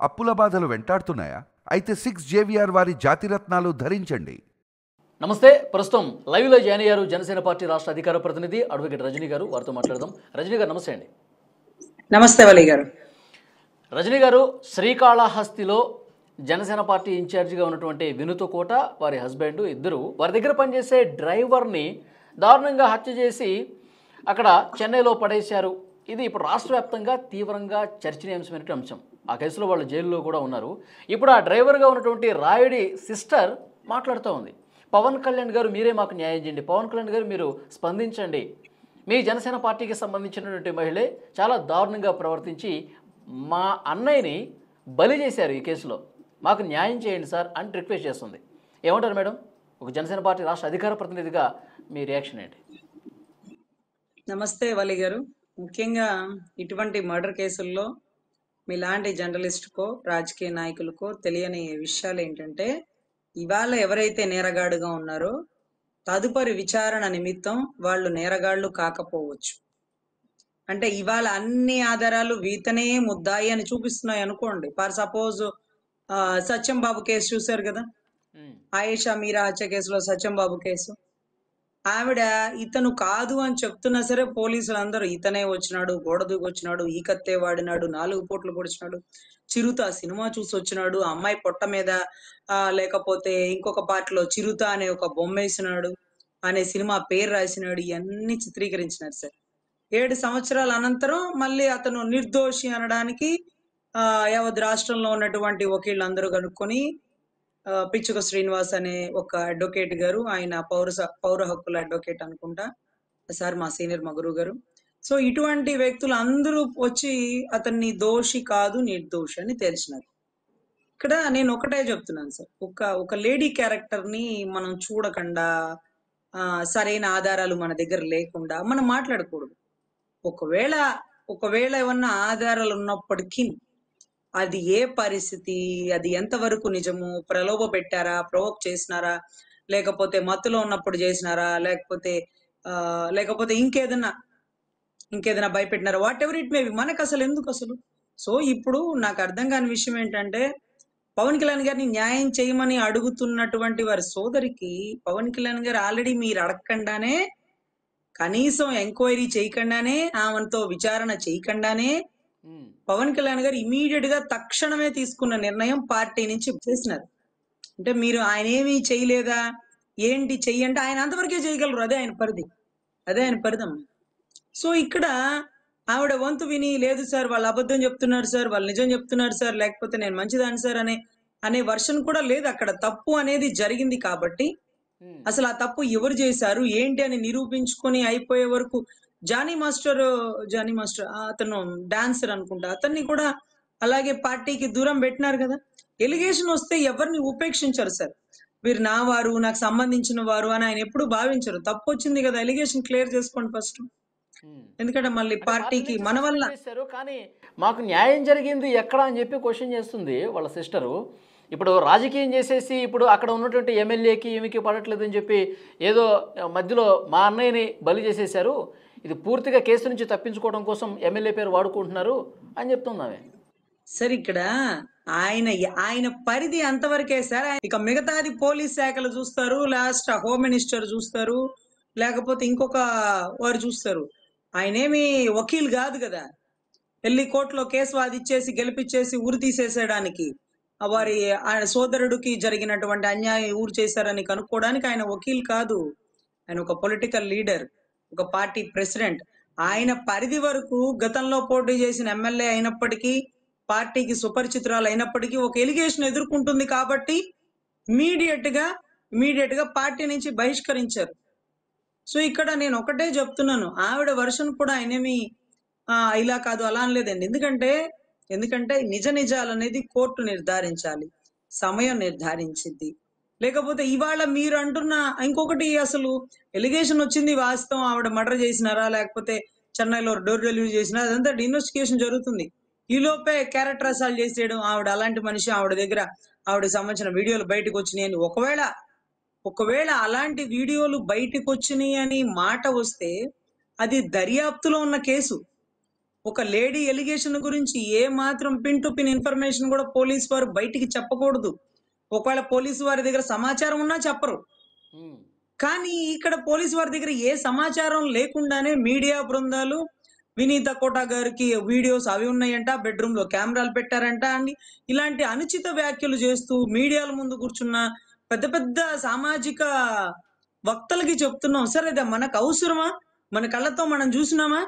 అప్పుల బాధలు వెంటాడుతున్నాయా? అయితే 6 JVR వారి జాతిరత్నాలు ధరించండి. నమస్తే. ప్రస్తుతం లైవ్లో జాయిన్ అయ్యారు జనసేన పార్టీ రాష్ట్ర అధికార ప్రతినిధి అడ్వకేట్ రజనీ గారు. వారితో మాట్లాడదాం. రజనీ గారు నమస్తే అండి. నమస్తే వలి గారు. రజనీ గారు, శ్రీకాళహస్తిలో జనసేన పార్టీ ఇన్ఛార్జిగా ఉన్నటువంటి వినుత కోట, వారి హస్బెండ్ ఇద్దరు వారి దగ్గర పనిచేసే డ్రైవర్ని దారుణంగా హత్య చేసి అక్కడ చెన్నైలో పడేశారు. ఇది ఇప్పుడు రాష్ట్ర వ్యాప్తంగా తీవ్రంగా చర్చనీయాంశమైన అంశం. ఆ కేసులో వాళ్ళు జైల్లో కూడా ఉన్నారు. ఇప్పుడు ఆ డ్రైవర్గా ఉన్నటువంటి రాయుడి సిస్టర్ మాట్లాడుతూ ఉంది, పవన్ కళ్యాణ్ గారు మీరే మాకు న్యాయం చేయండి, పవన్ కళ్యాణ్ గారు మీరు స్పందించండి, మీ జనసేన పార్టీకి సంబంధించినటువంటి మహిళే చాలా దారుణంగా ప్రవర్తించి మా అన్నయ్యని బలి చేశారు, ఈ కేసులో మాకు న్యాయం చేయండి సార్ అని రిక్వెస్ట్ చేస్తుంది. ఏమంటారు మేడం? ఒక జనసేన పార్టీ రాష్ట్ర అధికార ప్రతినిధిగా మీ రియాక్షన్ ఏంటి? నమస్తే వలి గారు. ముఖ్యంగా ఇటువంటి మర్డర్ కేసుల్లో మీలాంటి జర్నలిస్టుకో రాజకీయ నాయకులకో తెలియని విషయాలు ఏంటంటే, ఇవాళ ఎవరైతే నేరగాడుగా ఉన్నారో తదుపరి విచారణ నిమిత్తం వాళ్ళు నేరగాళ్లు కాకపోవచ్చు. అంటే ఇవాళ అన్ని ఆధారాలు వీతనే ముద్దాయి అని చూపిస్తున్నాయి అనుకోండి. For suppose Satyam Babu case చూశారు కదా, ఆయేషా మీరా హత్య కేసులో సత్యం బాబు కేసు. ఆవిడ ఇతను కాదు అని చెప్తున్నా సరే పోలీసులు అందరూ ఇతనే వచ్చినాడు, గోడ దూకి వచ్చినాడు, ఈ కత్తే వాడినాడు, 4 పూట్లు పొడిచినాడు, చిరుత సినిమా చూసి వచ్చినాడు, అమ్మాయి పొట్ట మీద లేకపోతే ఇంకొక పాటలో చిరుత అనే ఒక బొమ్మ వేసినాడు, అనే సినిమా పేరు రాసినాడు, ఇవన్నీ చిత్రీకరించినారు సార్. 7 సంవత్సరాల అనంతరం మళ్ళీ అతను నిర్దోషి అనడానికి యావత్ రాష్ట్రంలో ఉన్నటువంటి వకీళ్ళందరూ కనుక్కొని పిచ్చుక శ్రీనివాస్ అనే ఒక అడ్వకేట్ గారు, ఆయన పౌర హక్కుల అడ్వకేట్ అనుకుంటా సార్, మా సీనియర్ మా గురువు గారు. సో ఇటువంటి వ్యక్తులు అందరూ వచ్చి అతన్ని దోషి కాదు నిర్దోషి అని తెలిసినారు. ఇక్కడ నేను ఒకటే చెప్తున్నాను సార్, ఒక లేడీ క్యారెక్టర్ ని మనం చూడకుండా సరైన ఆధారాలు మన దగ్గర లేకుండా మనం మాట్లాడకూడదు. ఒకవేళ ఏమన్నా ఆధారాలు ఉన్నప్పటికీ అది ఏ పరిస్థితి, అది ఎంతవరకు నిజము, ప్రలోభ పెట్టారా, ప్రవోక్ చేసినారా, లేకపోతే మత్తులో ఉన్నప్పుడు చేసినారా, లేకపోతే ఇంకేదైనా భయపెట్టినారా, వాట్ ఎవర్ ఇట్ మేబీ, మనకు అసలు ఎందుకు అసలు. సో ఇప్పుడు నాకు అర్థం కాని విషయం ఏంటంటే, పవన్ కళ్యాణ్ గారిని న్యాయం చేయమని అడుగుతున్నటువంటి వారి సోదరికి పవన్ కళ్యాణ్ గారు ఆల్రెడీ మీరు అడగకుండానే, కనీసం ఎంక్వైరీ చేయకుండానే, ఆమెతో విచారణ చేయకుండానే పవన్ కళ్యాణ్ గారు ఇమీడియట్ గా తక్షణమే తీసుకున్న నిర్ణయం పార్టీ నుంచి చేసినారు. అంటే మీరు ఆయన ఏమీ చేయలేదా ఏంటి చెయ్యంటే ఆయన అంతవరకే చేయగలరు, అదే ఆయన పరిధం. సో ఇక్కడ ఆవిడ వంతు విని, లేదు సార్ వాళ్ళు అబద్ధం చెప్తున్నారు సార్, వాళ్ళు నిజం చెప్తున్నారు సార్, లేకపోతే నేను మంచిదాన్ని సార్ అనే వర్షన్ కూడా లేదు. అక్కడ తప్పు అనేది జరిగింది కాబట్టి అసలు ఆ తప్పు ఎవరు చేశారు ఏంటి అని నిరూపించుకొని అయిపోయే వరకు జానీ మాస్టర్ అతను డాన్సర్ అనుకుంటా, అతన్ని కూడా అలాగే పార్టీకి దూరం పెట్టినారు కదా. ఎలిగేషన్ వస్తే ఎవరిని ఉపేక్షించరు సార్, వీరు నా వారు, నాకు సంబంధించిన వారు అని ఆయన ఎప్పుడు భావించరు. తప్పు వచ్చింది కదా, ఎలిగేషన్ క్లియర్ చేసుకోండి ఫస్ట్. ఎందుకంటే మళ్ళీ పార్టీకి మన వల్ల. కానీ మాకు న్యాయం జరిగింది ఎక్కడ అని చెప్పి క్వశ్చన్ చేస్తుంది వాళ్ళ సిస్టరు. ఇప్పుడు రాజకీయం చేసేసి ఇప్పుడు అక్కడ ఉన్నటువంటి ఎమ్మెల్యేకి ఈమెకి పడట్లేదని చెప్పి ఏదో మధ్యలో మా అన్నయ్యని బలి చేసేసారు, ఇది పూర్తిగా కేసు నుంచి తప్పించుకోవడం కోసం ఎమ్మెల్యే పేరు వాడుకుంటున్నారు అని చెప్తున్నామే. సార్ ఇక్కడ ఆయన పరిధి అంతవరకే సార్. ఇక మిగతాది పోలీస్ శాఖలు చూస్తారు, లాస్ట్ హోమ్ మినిస్టర్ చూస్తారు, లేకపోతే ఇంకొక వారు చూస్తారు. ఆయనేమి వకీల్ కాదు కదా, వెళ్ళి కోర్టులో కేసు వాదిచ్చేసి గెలిపించేసి ఊరు తీసేసేయడానికి, ఆయన సోదరుడికి జరిగినటువంటి అన్యాయం ఊరు చేశారని కనుక్కోవడానికి ఆయన వకీల్ కాదు. ఆయన ఒక పొలిటికల్ లీడర్, ఒక పార్టీ ప్రెసిడెంట్. ఆయన పరిధి వరకు గతంలో పోటీ చేసిన ఎమ్మెల్యే అయినప్పటికీ, పార్టీకి సుపరిచితురాలు అయినప్పటికీ ఒక ఎలిగేషన్ ఎదుర్కొంటుంది కాబట్టి ఇమీడియట్ గా పార్టీ నుంచి బహిష్కరించారు. సో ఇక్కడ నేను ఒకటే చెప్తున్నాను, ఆవిడ వర్షన్ కూడా ఆయనేమి ఇలా కాదు అలా అనలేదండి. ఎందుకంటే నిజాలు అనేది కోర్టు నిర్ధారించాలి, సమయం నిర్ధారించింది. లేకపోతే ఇవాళ మీరు అంటున్న ఇంకొకటి, అసలు ఎలిగేషన్ వచ్చింది వాస్తవం, ఆవిడ మర్డర్ చేసినారా లేకపోతే చెన్నైలో డోర్ డెలివరీ చేసినా, అదంతా ఇన్వెస్టిగేషన్ జరుగుతుంది. ఈ లోపే క్యారెక్టర్ అసాల్ట్ చేసేయడం, ఆవిడ అలాంటి మనిషి, ఆవిడకి సంబంధించిన వీడియోలు బయటకు వచ్చినాయి అని ఒకవేళ అలాంటి వీడియోలు బయటకు వచ్చినాయి అని మాట వస్తే అది దర్యాప్తులో ఉన్న కేసు. ఒక లేడీ ఎలిగేషన్ గురించి ఏ మాత్రం పిన్ టు పిన్ ఇన్ఫర్మేషన్ కూడా పోలీస్ వారు బయటికి చెప్పకూడదు. ఒకవేళ పోలీసు వారి దగ్గర సమాచారం ఉన్నా చెప్పరు. ఉమ్, కానీ ఇక్కడ పోలీసు వారి దగ్గర ఏ సమాచారం లేకుండానే మీడియా బృందాలు వినీత కోట గారికి వీడియోస్ అవి ఉన్నాయంట, బెడ్రూమ్ లో కెమెరాలు పెట్టారంట అని ఇలాంటి అనుచిత వ్యాఖ్యలు చేస్తూ మీడియాల ముందు కూర్చున్న పెద్ద పెద్ద సామాజిక వక్తలకి చెప్తున్నాం, సార్ ఇది మనకు అవసరమా? మన కళ్ళతో మనం చూసినామా?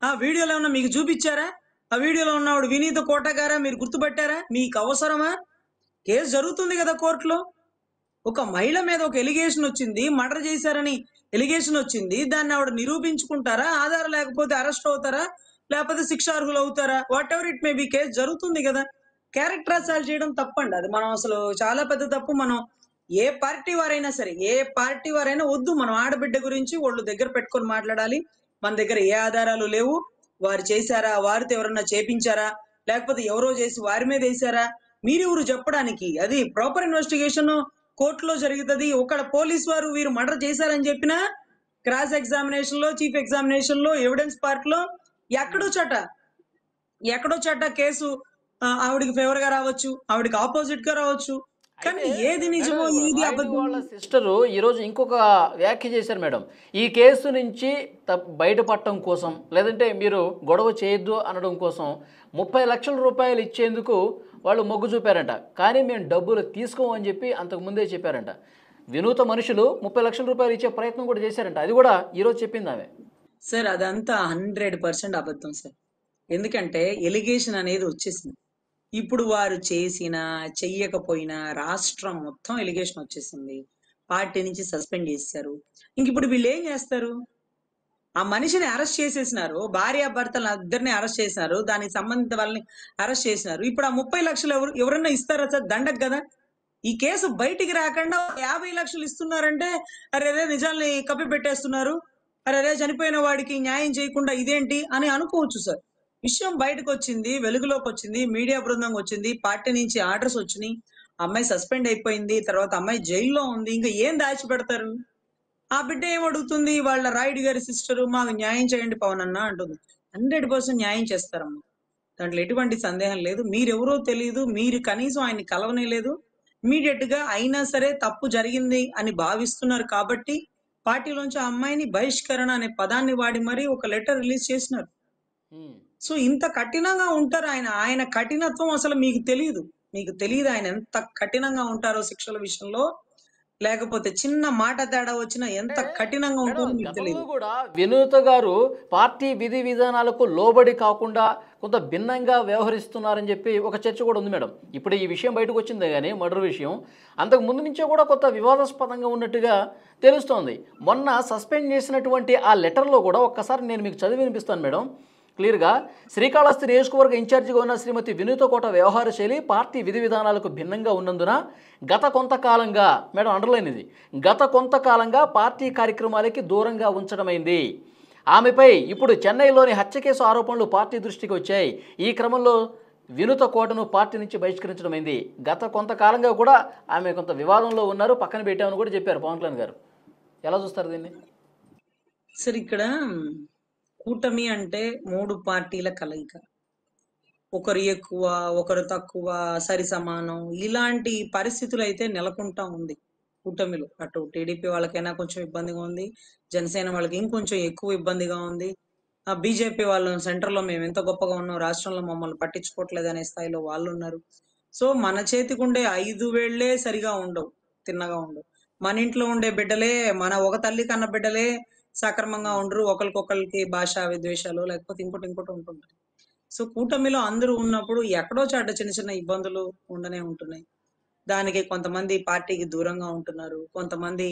ఆ వీడియోలో ఏమన్నా మీకు చూపించారా? ఆ వీడియోలో ఉన్నవాడు వినీత కోట గారా? మీరు గుర్తుపట్టారా? మీకు అవసరమా? కేసు జరుగుతుంది కదా కోర్టులో. ఒక మహిళ మీద ఒక ఎలిగేషన్ వచ్చింది, మర్డర్ చేశారని ఎలిగేషన్ వచ్చింది. దాన్ని ఆవిడ నిరూపించుకుంటారా? ఆధారం లేకపోతే అరెస్ట్ అవుతారా? లేకపోతే శిక్షార్హులు అవుతారా? What ever it may be, case జరుగుతుంది కదా. క్యారెక్టర్ అసాల్ట్ చేయడం తప్పండి. అది మనం అసలు చాలా పెద్ద తప్పు. మనం ఏ పార్టీ వారైనా సరే, ఏ పార్టీ వారైనా వద్దు. మనం ఆడబిడ్డ గురించి వాళ్ళు దగ్గర పెట్టుకొని మాట్లాడాలి. మన దగ్గర ఏ ఆధారాలు లేవు. వారు చేశారా, వారితో ఎవరన్నా చేపించారా, లేకపోతే ఎవరో చేసి వారి మీద వేసారా, మీరెవరు చెప్పడానికి? అది ప్రాపర్ ఇన్వెస్టిగేషన్ కోర్టులో జరుగుతుంది. ఒక పోలీస్ వారు వీరు మర్డర్ చేశారని చెప్పినా క్రాస్ ఎగ్జామినేషన్ లో, చీఫ్ ఎగ్జామినేషన్ లో, ఎవిడెన్స్ పార్ట్ లో ఎక్కడో చట కేసు ఆవిడికి ఫేవర్ గా రావచ్చు, ఆవిడికి ఆపోజిట్ గా రావచ్చు. కానీ అయితే ఏది మేడం, నిజమో ఇప్పుడు ఏది రాయుడు అబద్ధం? వాళ్ళ సిస్టరు ఈరోజు ఇంకొక వ్యాఖ్య చేశారు మేడం. ఈ కేసు నుంచి బయటపడటం కోసం, లేదంటే మీరు గొడవ చేయొద్దు అనడం కోసం 30 లక్షల రూపాయలు ఇచ్చేందుకు వాళ్ళు మొగ్గు చూపారంట. కానీ మేము డబ్బులు తీసుకోమని చెప్పి అంతకు ముందే చెప్పారంట. వినూత మనుషులు 30 లక్షల రూపాయలు ఇచ్చే ప్రయత్నం కూడా చేశారంట. అది కూడా ఈరోజు చెప్పింది ఆమె. సార్ అదంతా 100% అబద్ధం సార్. ఎందుకంటే ఎలిగేషన్ అనేది వచ్చేసింది. ఇప్పుడు వారు చేసినా చెయ్యకపోయినా రాష్ట్రం మొత్తం ఎలిగేషన్ వచ్చేసింది. పార్టీ నుంచి సస్పెండ్ చేశారు. ఇంక ఇప్పుడు వీళ్ళు ఏం చేస్తారు? ఆ మనిషిని అరెస్ట్ చేసేసినారు. భార్యాభర్తలు ఇద్దరిని అరెస్ట్ చేసినారు. దానికి సంబంధిత వాళ్ళని అరెస్ట్ చేసినారు. ఇప్పుడు ఆ 30 లక్షలు ఎవరన్నా ఇస్తారా సార్? దండకు కదా. ఈ కేసు బయటికి రాకుండా 50 లక్షలు ఇస్తున్నారంటే అరే నిజాల్ని కప్పి పెట్టేస్తున్నారు, అరే చనిపోయిన వాడికి న్యాయం చేయకుండా ఇదేంటి అని అనుకోవచ్చు సార్. విషయం బయటకు వచ్చింది, వెలుగులోకి వచ్చింది, మీడియా బృందం వచ్చింది, పార్టీ నుంచి ఆర్డర్స్ వచ్చినాయి, అమ్మాయి సస్పెండ్ అయిపోయింది, తర్వాత అమ్మాయి జైల్లో ఉంది. ఇంకా ఏం దాచిపెడతారు? ఆ బిడ్డ ఏం అడుగుతుంది? వాళ్ళ రాయుడు గారి సిస్టర్ మాకు న్యాయం చేయండి పవన్ అన్న అంటుంది. 100% న్యాయం చేస్తారమ్మా, దాంట్లో ఎటువంటి సందేహం లేదు. మీరెవరో తెలియదు, మీరు కనీసం ఆయన్ని కలవనే లేదు. ఇమీడియట్ గా అయినా సరే తప్పు జరిగింది అని భావిస్తున్నారు కాబట్టి పార్టీలోంచి ఆ అమ్మాయిని బహిష్కరణ అనే పదాన్ని వాడి మరీ ఒక లెటర్ రిలీజ్ చేసినారు. ఉమ్. సో ఇంత కఠినంగా ఉంటారు ఆయన. ఆయన కఠినత్వం అసలు మీకు తెలియదు ఆయన ఎంత కఠినంగా ఉంటారో శిక్షల విషయంలో. లేకపోతే చిన్న మాట తేడా వచ్చినా ఎంత కఠినంగా మేడం, ఉంటారో మీకు గతంలో తెలియదు. కూడా వినూత గారు పార్టీ విధి విధానాలకు లోబడి కాకుండా కొంత భిన్నంగా వ్యవహరిస్తున్నారని చెప్పి ఒక చర్చ కూడా ఉంది మేడం. ఇప్పుడు ఈ విషయం బయటకు వచ్చిందే కానీ మర్డర్ విషయం అంతకు ముందు నుంచే కూడా కొంత వివాదాస్పదంగా ఉన్నట్టుగా తెలుస్తోంది. మొన్న సస్పెండ్ చేసినటువంటి ఆ లెటర్లో కూడా ఒక్కసారి నేను మీకు చదివి వినిపిస్తాను మేడం. క్లియర్గా, శ్రీకాళహస్తి నియోజకవర్గ ఇన్ఛార్జిగా ఉన్న శ్రీమతి వినూత కోట వ్యవహార శైలి పార్టీ విధి విధానాలకు భిన్నంగా ఉన్నందున గత కొంతకాలంగా, మేడం అండర్లైన్ ఇది, గత కొంతకాలంగా పార్టీ కార్యక్రమాలకి దూరంగా ఉంచడమైంది. ఆమెపై ఇప్పుడు చెన్నైలోని హత్య కేసు ఆరోపణలు పార్టీ దృష్టికి వచ్చాయి. ఈ క్రమంలో వినూత కోటను పార్టీ నుంచి బహిష్కరించడమైంది. గత కొంతకాలంగా కూడా ఆమె కొంత వివాదంలో ఉన్నారు, పక్కన పెట్టామని కూడా చెప్పారు పవన్ కళ్యాణ్ గారు. ఎలా చూస్తారు దీన్ని? సార్ ఇక్కడ కూటమి అంటే 3 పార్టీల కలయిక. ఒకరు ఎక్కువ, ఒకరు తక్కువ, సరి సమానం, ఇలాంటి పరిస్థితులు అయితే నెలకొంటా ఉంది కూటమిలో. అటు టీడీపీ వాళ్ళకైనా కొంచెం ఇబ్బందిగా ఉంది, జనసేన వాళ్ళకి ఇంకొంచెం ఎక్కువ ఇబ్బందిగా ఉంది. ఆ బీజేపీ వాళ్ళు సెంటర్ లో మేము ఎంత గొప్పగా ఉన్నాం, రాష్ట్రంలో మమ్మల్ని పట్టించుకోవట్లేదు అనే స్థాయిలో వాళ్ళు ఉన్నారు. సో మన చేతికి ఉండే 5 వేళ్లే సరిగా ఉండవు, తిన్నగా ఉండవు. మన ఇంట్లో ఉండే బిడ్డలే, మన ఒక తల్లి కన్న బిడ్డలే సక్రమంగా ఉండరు. ఒకరికొకరికి భాషా విద్వేషాలు లేకపోతే ఇంకోటి ఉంటుంటాయి. సో కూటమిలో అందరూ ఉన్నప్పుడు ఎక్కడో చాట చిన్న చిన్న ఇబ్బందులు ఉండనే ఉంటున్నాయి. దానికి కొంతమంది పార్టీకి దూరంగా ఉంటున్నారు, కొంతమంది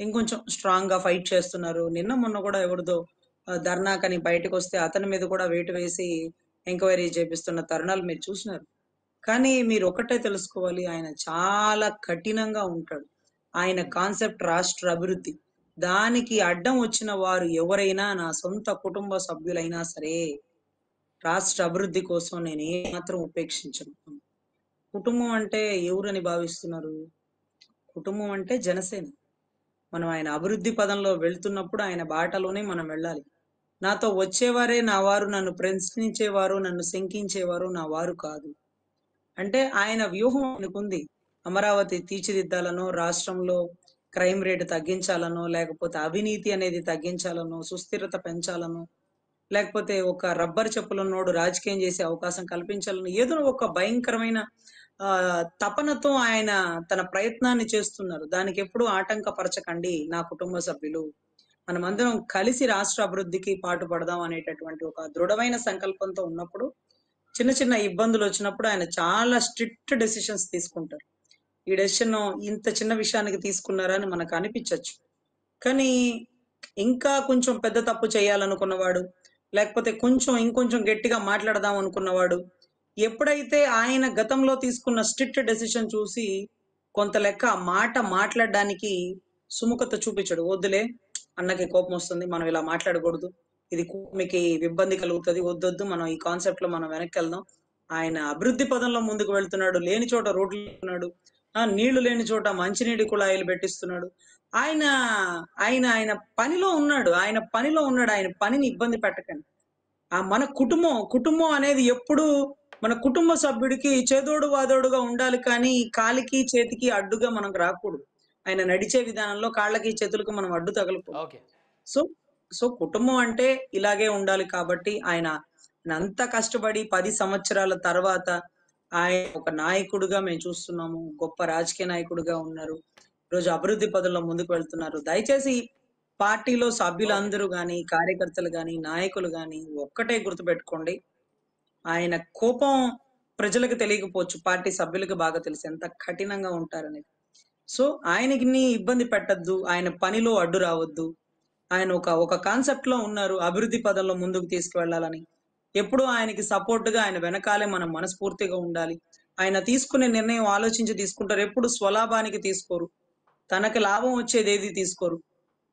ఇంకొంచెం స్ట్రాంగ్ గా ఫైట్ చేస్తున్నారు. నిన్న మొన్న కూడా ఎవరిదో ధర్నాకని బయటకు వస్తే అతని మీద కూడా వేటు వేసి ఎంక్వైరీ చేపిస్తున్న తరుణాలు మీరు చూసినారు. కానీ మీరు ఒకటే తెలుసుకోవాలి, ఆయన చాలా కఠినంగా ఉంటాడు. ఆయన కాన్సెప్ట్ రాష్ట్ర అభివృద్ధి. దానికి అడ్డం వచ్చిన వారు ఎవరైనా, నా సొంత కుటుంబ సభ్యులైనా సరే, రాష్ట్ర అభివృద్ధి కోసం నేను ఏ మాత్రం ఉపేక్షించను. కుటుంబం అంటే ఎవరని భావిస్తున్నారు? కుటుంబం అంటే జనసేన. మనం ఆయన అభివృద్ధి పదంలో వెళ్తున్నప్పుడు ఆయన బాటలోనే మనం వెళ్ళాలి. నాతో వచ్చేవారే నా వారు, నన్ను ప్రశ్నించేవారు, నన్ను శంకించేవారు నా వారు కాదు. అంటే ఆయన వ్యూహం ఆయనకుంది. అమరావతి తీర్చిదిద్దాలనో, రాష్ట్రంలో క్రైమ్ రేట్ తగ్గించాలనో, లేకపోతే అవినీతి అనేది తగ్గించాలనో, సుస్థిరత పెంచాలనో, లేకపోతే ఒక రబ్బర్ చెప్పులున్నోడు రాజకీయం చేసే అవకాశం కల్పించాలని ఏదో ఒక భయంకరమైన తపనతో ఆయన తన ప్రయత్నాన్ని చేస్తున్నారు. దానికి ఎప్పుడూ ఆటంకపరచకండి నా కుటుంబ సభ్యులు. మనమందరం కలిసి రాష్ట్ర అభివృద్ధికి పాటుపడదాం అనేటటువంటి ఒక దృఢమైన సంకల్పంతో ఉన్నప్పుడు చిన్న చిన్న ఇబ్బందులు వచ్చినప్పుడు ఆయన చాలా స్ట్రిక్ట్ డెసిషన్స్ తీసుకుంటారు. ఈ డెసిషన్ ఇంత చిన్న విషయానికి తీసుకున్నారా అని మనకు అనిపించవచ్చు. కానీ ఇంకా కొంచెం పెద్ద తప్పు చేయాలనుకున్నవాడు, లేకపోతే ఇంకొంచెం గట్టిగా మాట్లాడదాం అనుకున్నవాడు, ఎప్పుడైతే ఆయన గతంలో తీసుకున్న స్ట్రిక్ట్ డెసిషన్ చూసి కొంత లెక్క ఆ మాట మాట్లాడడానికి సుముఖత చూపించడు. వద్దులే, అన్నకి కోపం వస్తుంది, మనం ఇలా మాట్లాడకూడదు, ఇది మీకు ఇబ్బంది కలుగుతుంది, వద్దొద్దు, మనం ఈ కాన్సెప్ట్ లో మనం వెనక్కి వెళ్దాం. ఆయన అభివృద్ధి పదంలో ముందుకు వెళ్తున్నాడు. లేని చోట రోడ్లు ఉన్నాడు, నీళ్లు లేని చోట మంచినీటి కుళాయిలు పెట్టిస్తున్నాడు. ఆయన ఆయన ఆయన పనిలో ఉన్నాడు. ఆయన పనిని ఇబ్బంది పెట్టకండి. మన కుటుంబం అనేది ఎప్పుడు మన కుటుంబ సభ్యుడికి చేదోడు వాదోడుగా ఉండాలి, కానీ కాలికి చేతికి అడ్డుగా మనం రాకూడదు. ఆయన నడిచే విధానంలో కాళ్ళకి చేతులకు మనం అడ్డు తగలకూడదు. ఓకే. సో సో కుటుంబం అంటే ఇలాగే ఉండాలి. కాబట్టి ఆయన అంత కష్టపడి 10 సంవత్సరాల తర్వాత ఆయన ఒక నాయకుడిగా మేము చూస్తున్నాము. గొప్ప రాజకీయ నాయకుడిగా ఉన్నారు. రోజు అభివృద్ధి పదంలో ముందుకు వెళ్తున్నారు. దయచేసి పార్టీలో సభ్యులందరూ గాని, కార్యకర్తలు గాని, నాయకులు గాని ఒక్కటే గుర్తుపెట్టుకోండి. ఆయన కోపం ప్రజలకు తెలియకపోవచ్చు, పార్టీ సభ్యులకు బాగా తెలుసు ఎంత కఠినంగా ఉంటారనేది. సో ఆయనకి ఇబ్బంది పెట్టద్దు, ఆయన పనిలో అడ్డు రావద్దు. ఆయన ఒక కాన్సెప్ట్ లో ఉన్నారు, అభివృద్ధి పదంలో ముందుకు తీసుకువెళ్లాలని. ఎప్పుడు ఆయనకి సపోర్ట్ గా ఆయన వెనకాలే మనం మనస్ఫూర్తిగా ఉండాలి. ఆయన తీసుకునే నిర్ణయం ఆలోచించి తీసుకుంటారు. ఎప్పుడు స్వలాభానికి తీసుకోరు, తనకి లాభం వచ్చేది ఏది తీసుకోరు.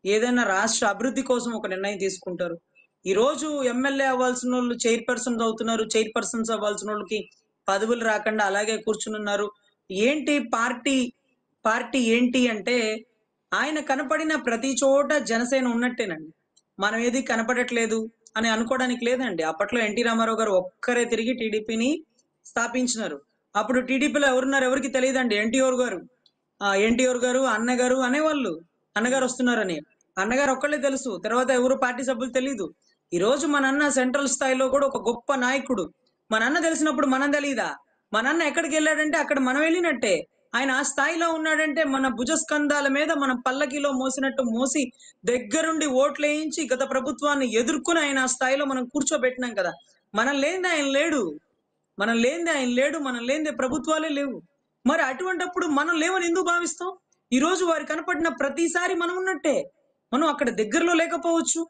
ఏదైనా రాష్ట్ర అభివృద్ధి కోసం ఒక నిర్ణయం తీసుకుంటారు. ఈ రోజు ఎమ్మెల్యే అవ్వాల్సిన వాళ్ళు చైర్పర్సన్స్ అవుతున్నారు, చైర్పర్సన్స్ అవ్వాల్సిన వాళ్ళకి పదవులు రాకుండా అలాగే కూర్చునున్నారు. ఏంటి పార్టీ ఏంటి అంటే ఆయన కనపడిన ప్రతి చోట జనసేన ఉన్నట్టేనండి. మనం ఏది కనపడట్లేదు అని అనుకోవడానికి లేదండి. అప్పట్లో ఎన్టీ రామారావు గారు ఒక్కరే తిరిగి టీడీపీని స్థాపించినారు. అప్పుడు టీడీపీలో ఎవరున్నారు ఎవరికి తెలియదండి. ఎన్టీఆర్ గారు అన్నగారు అనేవాళ్ళు, అన్నగారు వస్తున్నారని. అన్నగారు ఒక్కళ్ళే తెలుసు, తర్వాత ఎవరు పార్టీ సభ్యులు తెలియదు. ఈ రోజు మన అన్న సెంట్రల్ స్థాయిలో కూడా ఒక గొప్ప నాయకుడు. మన అన్న తెలిసినప్పుడు మనం తెలియదా? మన అన్న ఎక్కడికి వెళ్ళాడంటే అక్కడ మనం వెళ్ళినట్టే. ఆయన ఆ స్థాయిలో ఉన్నాడంటే మన భుజస్కంధాల మీద మనం పల్లకిలో మోసినట్టు మోసి దగ్గరుండి ఓట్లు వేయించి గత ప్రభుత్వాన్ని ఎదుర్కొని ఆయన ఆ స్థాయిలో మనం కూర్చోబెట్టినాం కదా. మనం లేనిదే ఆయన లేడు, మనం లేనిదే ప్రభుత్వాలే లేవు. మరి అటువంటప్పుడు మనం లేవని ఎందుకు భావిస్తాం? ఈ రోజు వారు కనపడిన ప్రతిసారి మనం ఉన్నట్టే. మనం అక్కడ దగ్గరలో లేకపోవచ్చు,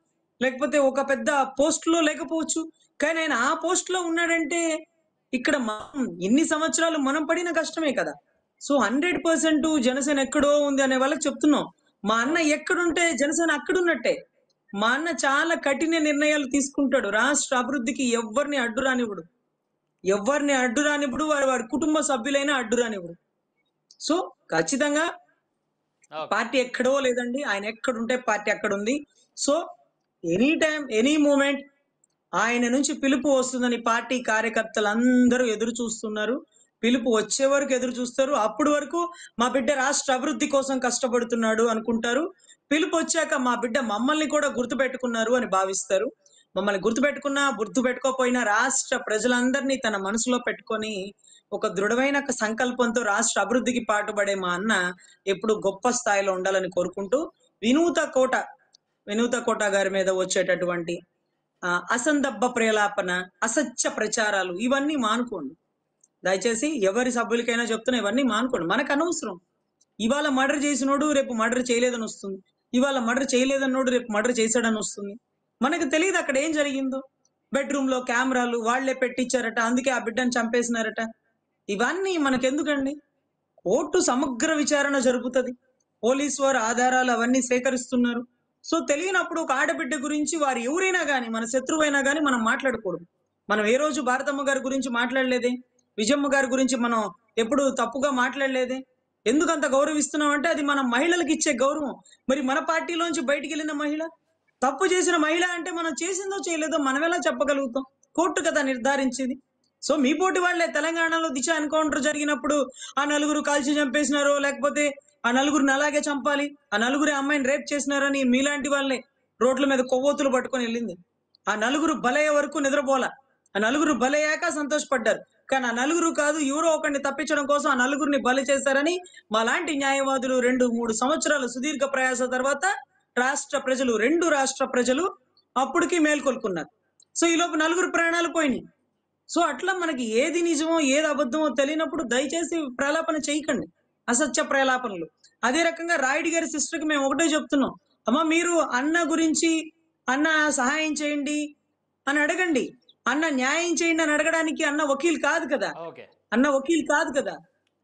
లేకపోతే ఒక పెద్ద పోస్ట్ లో లేకపోవచ్చు, కానీ ఆయన ఆ పోస్ట్ లో ఉన్నాడంటే ఇక్కడ మనం ఇన్ని సంవత్సరాలు మనం పడిన కష్టమే కదా. సో 100% జనసేన ఎక్కడో ఉంది అనే వాళ్ళకి చెప్తున్నాం. మా అన్న ఎక్కడుంటే జనసేన అక్కడున్నట్టే. మా అన్న చాలా కఠిన నిర్ణయాలు తీసుకుంటాడు. రాష్ట్ర అభివృద్ధికి ఎవరిని అడ్డు రానిప్పుడు వాడి కుటుంబ సభ్యులైనా అడ్డు రానివ్వడు. సో ఖచ్చితంగా పార్టీ ఎక్కడో లేదండి, ఆయన ఎక్కడుంటే పార్టీ అక్కడ ఉంది. So any time any moment ఆయన నుంచి పిలుపు వస్తుందని పార్టీ కార్యకర్తలందరూ ఎదురు చూస్తున్నారు. పిలుపు వచ్చే వరకు ఎదురు చూస్తారు. అప్పటి వరకు మా బిడ్డ రాష్ట్ర అభివృద్ధి కోసం కష్టపడుతున్నాడు అనుకుంటారు. పిలుపు వచ్చాక మా బిడ్డ మమ్మల్ని కూడా గుర్తుపెట్టుకున్నారు అని భావిస్తారు. మమ్మల్ని గుర్తుపెట్టుకోకపోయినా రాష్ట్ర ప్రజలందరినీ తన మనసులో పెట్టుకొని ఒక దృఢమైన సంకల్పంతో రాష్ట్ర అభివృద్ధికి పాటుపడే మా అన్న ఎప్పుడు గొప్ప స్థాయిలో ఉండాలని కోరుకుంటూ, వినూత కోట గారి మీద వచ్చేటటువంటి అసందర్భ ప్రేలాపన, అసత్య ప్రచారాలు ఇవన్నీ మానుకోండి. దయచేసి ఎవరి సభ్యులకైనా చెప్తున్నా, ఇవన్నీ మానుకోండి. మనకు అనవసరం. ఇవాళ మర్డర్ చేసినోడు రేపు మర్డర్ చేయలేదని వస్తుంది, ఇవాళ మర్డర్ చేయలేదన్నోడు రేపు మర్డర్ చేశాడని వస్తుంది. మనకు తెలియదు అక్కడ ఏం జరిగిందో. బెడ్రూమ్ లో కెమెరాలు వాళ్లే పెట్టించారట, అందుకే ఆ బిడ్డను చంపేసినారట. ఇవన్నీ మనకెందుకండి? కోర్టు సమగ్ర విచారణ జరుపుతుంది, పోలీసు వారు ఆధారాలు అవన్నీ సేకరిస్తున్నారు. సో తెలియనప్పుడు ఒక ఆడబిడ్డ గురించి వారు ఎవరైనా గాని, మన శత్రువైనా గాని మనం మాట్లాడకూడదు. మనం ఏ రోజు భారతమ్మ గారి గురించి మాట్లాడలేదే, విజయమ్మ గారి గురించి మనం ఎప్పుడు తప్పుగా మాట్లాడలేదే. ఎందుకంత గౌరవిస్తున్నాం అంటే అది మన మహిళలకు ఇచ్చే గౌరవం. మరి మన పార్టీలోంచి బయటికి వెళ్ళిన మహిళ తప్పు చేసిన మహిళ అంటే మనం చేసిందో చేయలేదో మనం ఎలా చెప్పగలుగుతాం? కోర్టు కదా నిర్ధారించింది. సో మీ పోటీ వాళ్ళే తెలంగాణలో దిశ ఎన్కౌంటర్ జరిగినప్పుడు ఆ నలుగురు కాల్చి చంపేసినారో, లేకపోతే ఆ నలుగురిని అలాగే చంపాలి, ఆ నలుగురి అమ్మాయిని రేప్ చేసినారని మీలాంటి వాళ్ళే రోడ్ల మీద కొవ్వొత్తులు పట్టుకొని వెళ్ళింది. ఆ నలుగురు బలయ్యే వరకు నిద్రపోలా. ఆ నలుగురు బలయ్యాక సంతోషపడ్డారు. కానీ ఆ నలుగురు కాదు, ఎవరో ఒకరిని తప్పించడం కోసం ఆ నలుగురిని బలి చేశారని మాలాంటి న్యాయవాదులు 2-3 సంవత్సరాలు సుదీర్ఘ ప్రయాస తర్వాత రెండు రాష్ట్ర ప్రజలు అప్పటికి మేల్కొల్పున్నారు. సో ఈలోపు నలుగురు ప్రాణాలు పోయినాయి. సో అట్లా మనకి ఏది నిజమో ఏది అబద్ధమో తెలియనప్పుడు దయచేసి ప్రలాపన చేయకండి, అసత్య ప్రలాపనలు. అదే రకంగా రాయుడు గారి సిస్టర్కి మేము ఒకటే చెప్తున్నాం, అమ్మ మీరు అన్న గురించి అన్న సహాయం చేయండి అని అడగండి. అన్న న్యాయం చేయండి అని అడగడానికి అన్న వకీల్ కాదు కదా, ఓకే, అన్న వకీల్ కాదు కదా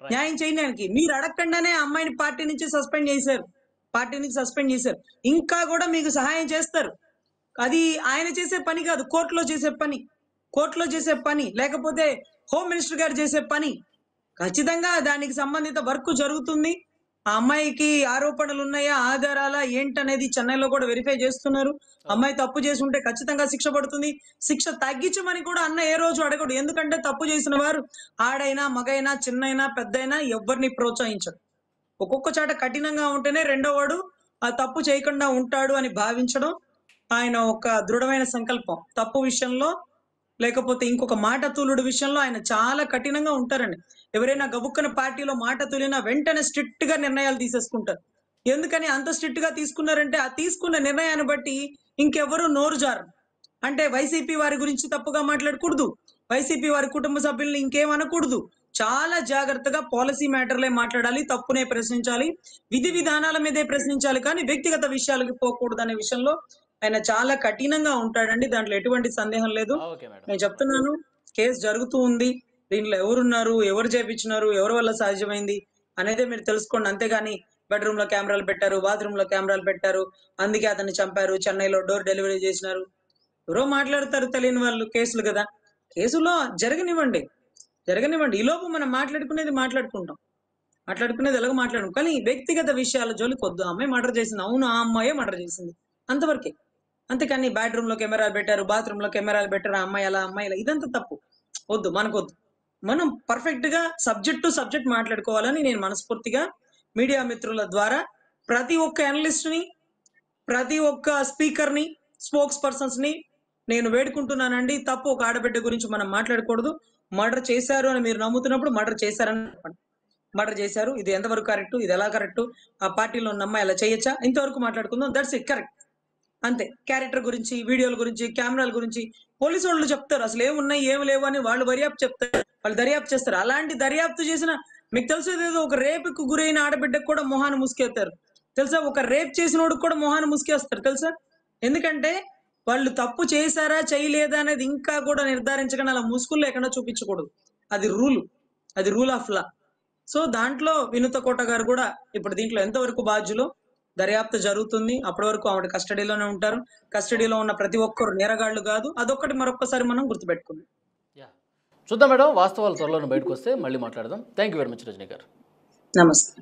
న్యాయం చేయడానికి. మీరు అడగకుండానే ఆ అమ్మాయిని పార్టీ నుంచి సస్పెండ్ చేశారు. ఇంకా కూడా మీకు సహాయం చేస్తారు. అది ఆయన చేసే పని కాదు, కోర్టులో చేసే పని, లేకపోతే హోమ్ మినిస్టర్ గారు చేసే పని. ఖచ్చితంగా దానికి సంబంధిత వర్క్ జరుగుతుంది. ఆ అమ్మాయికి ఆరోపణలు ఉన్నాయా, ఆధారాలా ఏంటనేది చెన్నైలో కూడా వెరిఫై చేస్తున్నారు. అమ్మాయి తప్పు చేసి ఉంటే ఖచ్చితంగా శిక్ష పడుతుంది. శిక్ష తగ్గించమని కూడా అన్న ఏ రోజు అడగడు. ఎందుకంటే తప్పు చేసిన వారు ఆడైనా మగైనా చిన్నైనా పెద్దయినా ఎవరిని ప్రోత్సహించడు. ఒక్కొక్క చాట కఠినంగా ఉంటేనే రెండో వాడు ఆ తప్పు చేయకుండా ఉంటాడు అని భావించడం ఆయన ఒక దృఢమైన సంకల్పం. తప్పు విషయంలో లేకపోతే ఇంకొక మాట తూలుడు విషయంలో ఆయన చాలా కఠినంగా ఉంటారండి. ఎవరైనా గబుక్కన పార్టీలో మాట తూలినా వెంటనే స్ట్రిక్ట్ గా నిర్ణయాలు తీసేసుకుంటారు. ఎందుకని అంత స్ట్రిక్ట్ గా తీసుకున్నారంటే ఆ తీసుకున్న నిర్ణయాన్ని బట్టి ఇంకెవరు నోరు జారు. అంటే వైసీపీ వారి గురించి తప్పుగా మాట్లాడకూడదు, వైసీపీ వారి కుటుంబ సభ్యుల్ని ఇంకేం అనకూడదు. చాలా జాగ్రత్తగా పాలసీ మ్యాటర్లే మాట్లాడాలి, తప్పునే ప్రశ్నించాలి, విధి విధానాల మీదే ప్రశ్నించాలి, కానీ వ్యక్తిగత విషయాలకి పోకూడదు అనే విషయంలో ఆయన చాలా కఠినంగా ఉంటాడండి. దాంట్లో ఎటువంటి సందేహం లేదు. Okay madam. నేను చెప్తున్నాను, కేసు జరుగుతూ ఉంది. దీంట్లో ఎవరున్నారు, ఎవరు చేపించినారు, ఎవరి వల్ల సాధ్యమైంది అనేదే మీరు తెలుసుకోండి. అంతేగాని బెడ్రూమ్ లో కెమెరాలు పెట్టారు, బాత్రూమ్ లో కెమెరాలు పెట్టారు, అందుకే అతన్ని చంపారు, చెన్నైలో డోర్ డెలివరీ చేసినారు, ఎవరో మాట్లాడతారు తెలియని వాళ్ళు. కేసులు కదా, కేసులో జరగనివ్వండి. ఈలోపు మనం మాట్లాడుకునేది ఎలాగో మాట్లాడడం, కానీ వ్యక్తిగత విషయాల జోలికి వద్దు. అమ్మాయి మర్డర్ చేసింది, అవును ఆ అమ్మాయే మర్డర్ చేసింది, అంతవరకే. అంతేకాని బెడ్రూమ్ లో కెమెరాలు పెట్టారు, బాత్రూమ్ లో కెమెరాలు పెట్టారు, ఆ అమ్మాయి అలా అమ్మాయి ఇలా, ఇదంతా తప్పు. వద్దు, మనకొద్దు. మనం పర్ఫెక్ట్ గా సబ్జెక్ట్ టు సబ్జెక్ట్ మాట్లాడుకోవాలని నేను మనస్ఫూర్తిగా మీడియా మిత్రుల ద్వారా ప్రతి ఒక్క అనలిస్ట్ ని, ప్రతి ఒక్క స్పీకర్ ని, స్పోక్స్ పర్సన్స్ ని నేను వేడుకుంటున్నానండి. తప్పు ఒక ఆడబిడ్డ గురించి మనం మాట్లాడకూడదు. మర్డర్ చేశారు అని మీరు నమ్ముతున్నప్పుడు మర్డర్ చేశారని చెప్పండి. మర్డర్ చేశారు, ఇది ఎంతవరకు కరెక్ట్, ఇది ఎలా కరెక్ట్, ఆ పార్టీలో ఉన్న అమ్మాయి ఎలా చేయొచ్చా, ఇంతవరకు మాట్లాడుకుందాం. That's it, correct. అంతే. క్యారెక్టర్ గురించి, వీడియోల గురించి, కెమెరాల గురించి పోలీసు వాళ్ళు చెప్తారు, అసలు ఏమున్నాయి ఏమి లేవు అని వాళ్ళు దర్యాప్తు చేస్తారు. అలాంటి దర్యాప్తు చేసిన మీకు తెలుసు, ఏదో ఒక రేపుకు గురైన ఆడబిడ్డకు కూడా మొహాన్ని ముసుకేస్తారు తెలుసా, ఒక రేప్ చేసినోడికి కూడా మొహాన్ని ముసుకేస్తారు తెలుసా. ఎందుకంటే వాళ్ళు తప్పు చేశారా చేయలేదా అనేది ఇంకా కూడా నిర్ధారించకుండా అలా ముసుగులు లేకుండా చూపించకూడదు. అది రూల్ ఆఫ్ లా. సో దాంట్లో వినుత కోట గారు కూడా ఇప్పుడు దీంట్లో ఎంతవరకు బాధ్యులు, దర్యాప్తు జరుగుతుంది. అప్పటి వరకు ఆవిడ కస్టడీలోనే ఉంటారు. కస్టడీలో ఉన్న ప్రతి ఒక్కరు నేరగాళ్లు కాదు, అదొక్కటి మరొకసారి మనం గుర్తుపెట్టుకుందాం. చూద్దాం మేడం, వాస్తవాలు త్వరలో బయటకు వస్తే మళ్ళీ మాట్లాడదాం. Thank you very much Rajani గారు. నమస్తే.